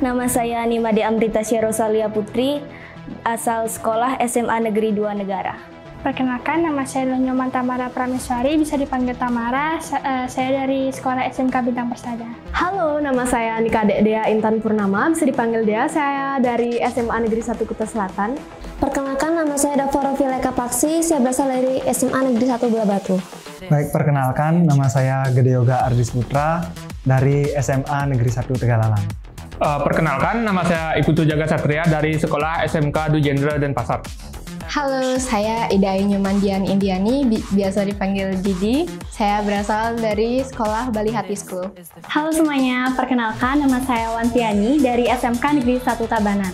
nama saya Nimade Amrita Rosalia Putri, asal sekolah SMA Negeri 2 Negara. Perkenalkan, nama saya Nyoman Tamara Prameswari, bisa dipanggil Tamara. Saya dari sekolah SMK Bintang Persada. Halo, nama saya Nika Dea Intan Purnama, bisa dipanggil Dea. Saya dari SMA Negeri 1 Kuta Selatan. Perkenalkan, nama saya Davoro Vileka Paksi, saya berasal dari SMA Negeri 1 Buah Batu. Baik, perkenalkan, nama saya Gede Yoga Ardis Putra dari SMA Negeri 1 Tegalalang. Perkenalkan, nama saya Ikutu Jaga Satria dari sekolah SMK Dujendra Denpasar. Halo, saya Ida Nyuman Dian Indiani, biasa dipanggil Didi. Saya berasal dari sekolah Bali Hati School. Halo semuanya, perkenalkan nama saya Wantiani dari SMK Negeri 1 Tabanan.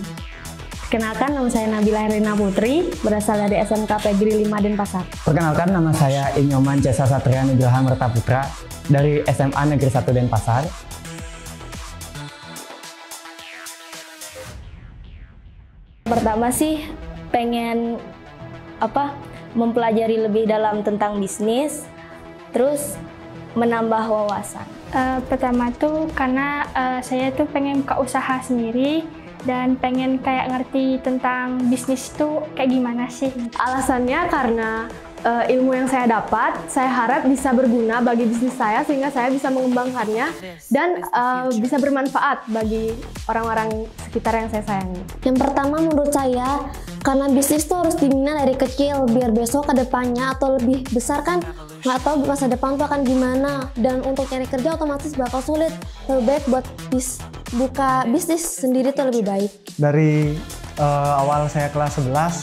Perkenalkan, nama saya Nabila Herlina Putri, berasal dari SMK Pegri 5 Denpasar. Perkenalkan, nama saya Inyoman Cesa Satria Nugraha Mertaputra dari SMA Negeri 1 Denpasar. Pertama sih pengen mempelajari lebih dalam tentang bisnis, terus menambah wawasan. Pertama tuh karena saya tuh pengen buka usaha sendiri dan pengen kayak ngerti tentang bisnis tuh kayak gimana sih. Alasannya karena ilmu yang saya dapat, saya harap bisa berguna bagi bisnis saya sehingga saya bisa mengembangkannya dan bisa bermanfaat bagi orang-orang sekitar yang saya sayangi. Yang pertama menurut saya, karena bisnis tuh harus dibina dari kecil biar besok ke depannya atau lebih besar kan nggak tahu masa depan tuh akan gimana, dan untuk nyari kerja otomatis bakal sulit. Lebih baik buat buka bisnis sendiri tuh lebih baik. Dari awal saya kelas 11,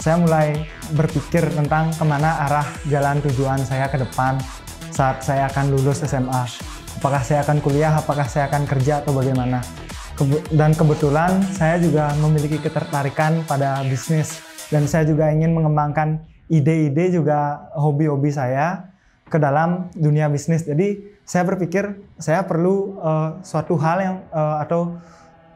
saya mulai berpikir tentang kemana arah jalan tujuan saya ke depan saat saya akan lulus SMA. Apakah saya akan kuliah, apakah saya akan kerja, atau bagaimana. Dan kebetulan saya juga memiliki ketertarikan pada bisnis. Dan saya juga ingin mengembangkan ide-ide juga hobi-hobi saya ke dalam dunia bisnis. Jadi saya berpikir saya perlu suatu hal yang atau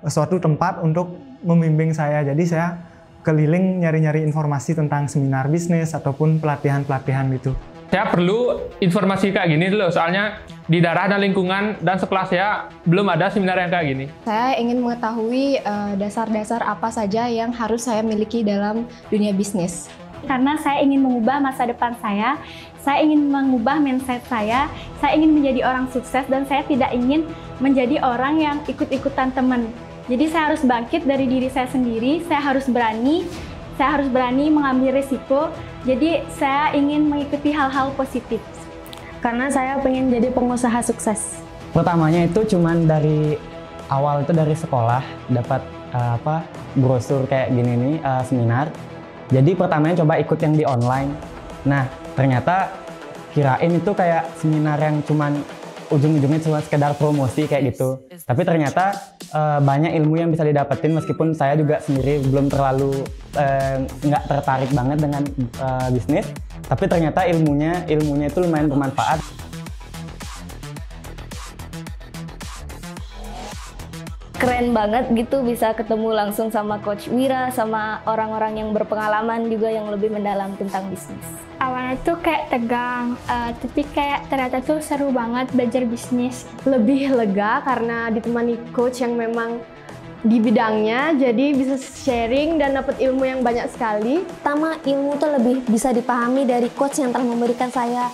suatu tempat untuk membimbing saya. Jadi saya keliling nyari-nyari informasi tentang seminar bisnis ataupun pelatihan-pelatihan gitu. Saya perlu informasi kayak gini dulu, soalnya di daerah dan lingkungan dan sekolah saya belum ada seminar yang kayak gini. Saya ingin mengetahui dasar-dasar apa saja yang harus saya miliki dalam dunia bisnis. Karena saya ingin mengubah masa depan saya ingin mengubah mindset saya ingin menjadi orang sukses, dan saya tidak ingin menjadi orang yang ikut-ikutan teman. Jadi saya harus bangkit dari diri saya sendiri, saya harus berani mengambil risiko. Jadi saya ingin mengikuti hal-hal positif. Karena saya pengen jadi pengusaha sukses. Pertamanya itu cuman dari awal itu dari sekolah dapat brosur kayak gini nih, seminar. Jadi pertamanya coba ikut yang di online. Nah, ternyata kirain itu kayak seminar yang cuman ujung-ujungnya cuma sekedar promosi kayak gitu. Tapi ternyata banyak ilmu yang bisa didapetin, meskipun saya juga sendiri belum terlalu nggak tertarik banget dengan bisnis. Tapi ternyata ilmunya itu lumayan bermanfaat. Keren banget gitu bisa ketemu langsung sama Coach Wira, sama orang-orang yang berpengalaman juga yang lebih mendalam tentang bisnis. Awalnya tuh kayak tegang, tapi kayak ternyata tuh seru banget belajar bisnis. Lebih lega karena ditemani coach yang memang di bidangnya, jadi bisa sharing dan dapat ilmu yang banyak sekali. Pertama, ilmu tuh lebih bisa dipahami dari coach yang telah memberikan saya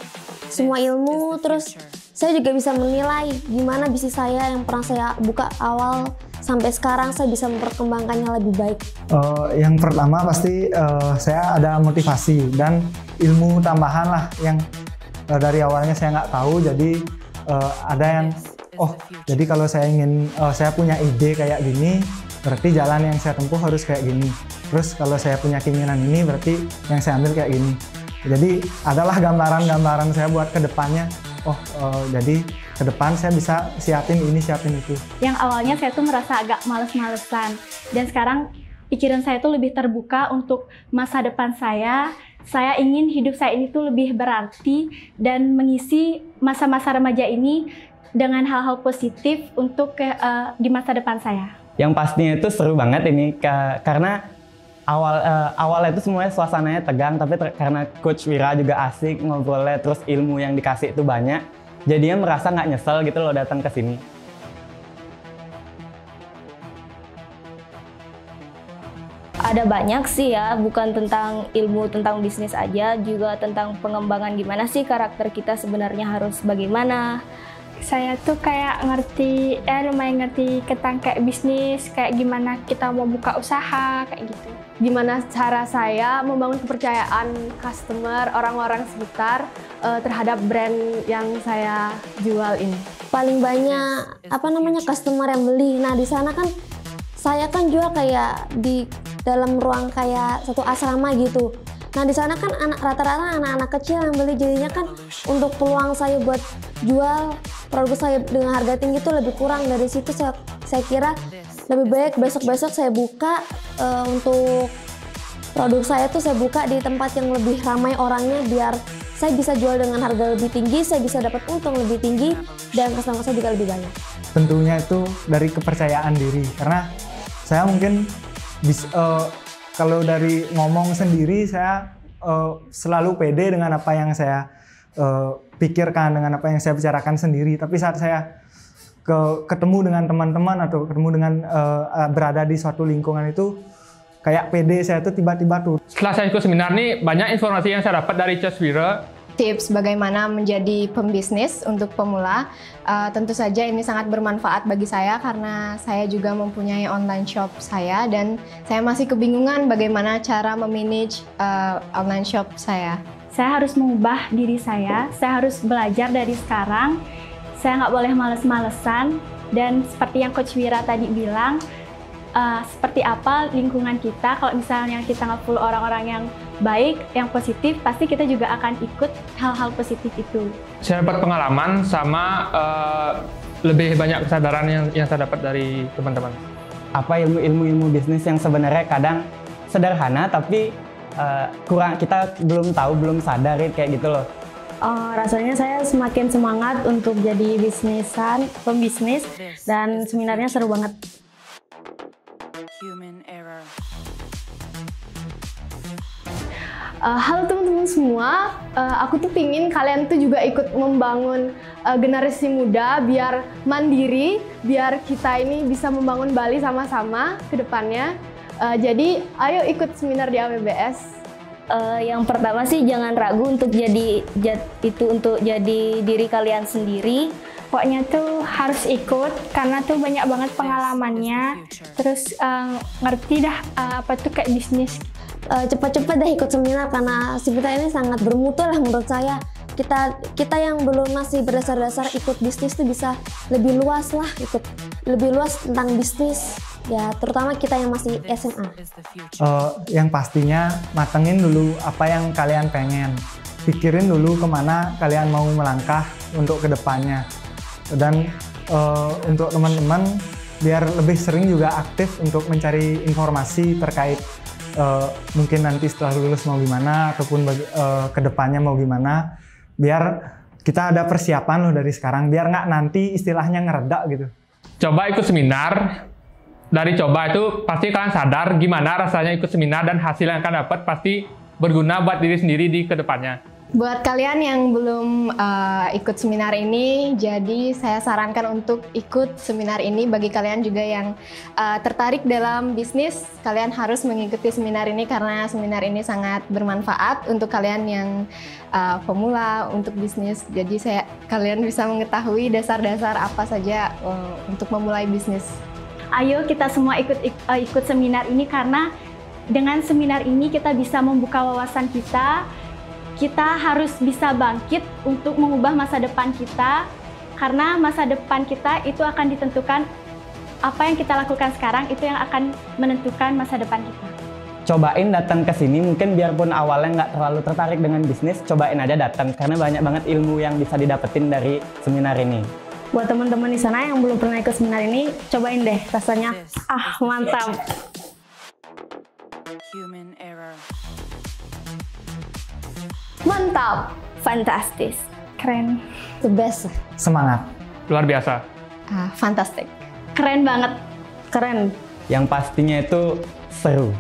semua ilmu, terus saya juga bisa menilai gimana bisnis saya yang pernah saya buka awal sampai sekarang saya bisa memperkembangkannya lebih baik. Yang pertama pasti saya ada motivasi dan ilmu tambahan lah yang dari awalnya saya nggak tahu. Jadi ada yang jadi kalau saya ingin saya punya ide kayak gini, berarti jalan yang saya tempuh harus kayak gini. Terus kalau saya punya keinginan ini, berarti yang saya ambil kayak gini. Jadi adalah gambaran-gambaran saya buat ke depannya. Jadi ke depan saya bisa siapin ini, siapin itu. Yang awalnya saya tuh merasa agak males-malesan, dan sekarang pikiran saya tuh lebih terbuka untuk masa depan saya. Saya ingin hidup saya ini tuh lebih berarti dan mengisi masa-masa remaja ini dengan hal-hal positif untuk di masa depan saya. Yang pastinya itu seru banget ini karena awalnya itu semuanya suasananya tegang, tapi karena Coach Wira juga asik ngobrolnya, terus ilmu yang dikasih itu banyak, jadinya merasa nggak nyesel gitu loh datang ke sini. Ada banyak sih ya, bukan tentang ilmu tentang bisnis aja, juga tentang pengembangan gimana sih karakter kita sebenarnya harus bagaimana. Saya tuh kayak lumayan ngerti tentang kayak bisnis, kayak gimana kita mau buka usaha, kayak gitu. Gimana cara saya membangun kepercayaan customer, orang-orang sekitar terhadap brand yang saya jual ini. Paling banyak customer yang beli. Nah di sana kan saya kan jual kayak di dalam ruang kayak satu asrama gitu. Nah di sana kan rata-rata anak-anak kecil yang beli, jadinya kan untuk peluang saya buat jual produk saya dengan harga tinggi itu lebih kurang. Dari situ saya kira lebih baik besok-besok saya buka untuk produk saya tuh saya buka di tempat yang lebih ramai orangnya, biar saya bisa jual dengan harga lebih tinggi, saya bisa dapat untung lebih tinggi, dan customer saya juga lebih banyak. Tentunya itu dari kepercayaan diri, karena saya mungkin kalau dari ngomong sendiri saya selalu pede dengan apa yang saya pikirkan, dengan apa yang saya bicarakan sendiri. Tapi saat saya ketemu dengan teman-teman atau ketemu dengan berada di suatu lingkungan itu, kayak pede saya tuh tiba-tiba tuh. Setelah saya ikut seminar nih, banyak informasi yang saya dapat dari Coach Wira. Tips bagaimana menjadi pembisnis untuk pemula, tentu saja ini sangat bermanfaat bagi saya karena saya juga mempunyai online shop saya dan saya masih kebingungan bagaimana cara memanage online shop saya. Saya harus mengubah diri saya harus belajar dari sekarang, saya nggak boleh males-malesan, dan seperti yang Coach Wira tadi bilang, seperti apa lingkungan kita, kalau misalnya kita nge-follow orang-orang yang baik, yang positif, pasti kita juga akan ikut hal-hal positif itu. Saya dapat pengalaman sama lebih banyak kesadaran yang saya dapat dari teman-teman. Apa ilmu bisnis yang sebenarnya kadang sederhana tapi kita belum tahu, belum sadar kayak gitu loh. Rasanya saya semakin semangat untuk jadi pembisnis, dan seminarnya seru banget. Halo teman-teman semua, aku tuh pingin kalian tuh juga ikut membangun generasi muda biar mandiri, biar kita ini bisa membangun Bali sama-sama ke depannya. Jadi ayo ikut seminar di AWBS. Yang pertama sih jangan ragu untuk jadi diri kalian sendiri. Pokoknya tuh harus ikut karena tuh banyak banget pengalamannya. Terus ngerti dah apa tuh kayak bisnis. Cepat-cepat deh ikut seminar karena seminar ini sangat bermutu lah menurut saya. Kita yang belum masih berdasar-dasar ikut bisnis tuh bisa lebih luas lah, ikut lebih luas tentang bisnis ya, terutama kita yang masih SMA. Yang pastinya matengin dulu apa yang kalian pengen, pikirin dulu kemana kalian mau melangkah untuk kedepannya. Dan untuk teman-teman biar lebih sering juga aktif untuk mencari informasi terkait mungkin nanti setelah lulus mau gimana ataupun kedepannya mau gimana, biar kita ada persiapan loh dari sekarang, biar nggak nanti istilahnya ngeredak gitu. Coba ikut seminar, dari coba itu pasti kalian sadar gimana rasanya ikut seminar, dan hasil yang kalian dapat pasti berguna buat diri sendiri di kedepannya. Buat kalian yang belum ikut seminar ini, jadi saya sarankan untuk ikut seminar ini. Bagi kalian juga yang tertarik dalam bisnis, kalian harus mengikuti seminar ini karena seminar ini sangat bermanfaat untuk kalian yang pemula untuk bisnis. Jadi kalian bisa mengetahui dasar-dasar apa saja untuk memulai bisnis. Ayo kita semua ikut seminar ini karena dengan seminar ini kita bisa membuka wawasan kita. Kita harus bisa bangkit untuk mengubah masa depan kita, karena masa depan kita itu akan ditentukan, apa yang kita lakukan sekarang itu yang akan menentukan masa depan kita. Cobain datang ke sini, mungkin biarpun awalnya nggak terlalu tertarik dengan bisnis, cobain aja datang karena banyak banget ilmu yang bisa didapetin dari seminar ini. Buat teman-teman di sana yang belum pernah ikut seminar ini, cobain deh, rasanya mantap. Mantap, fantastis, keren, the best, semangat, luar biasa, fantastic, keren banget, keren. Yang pastinya itu seru.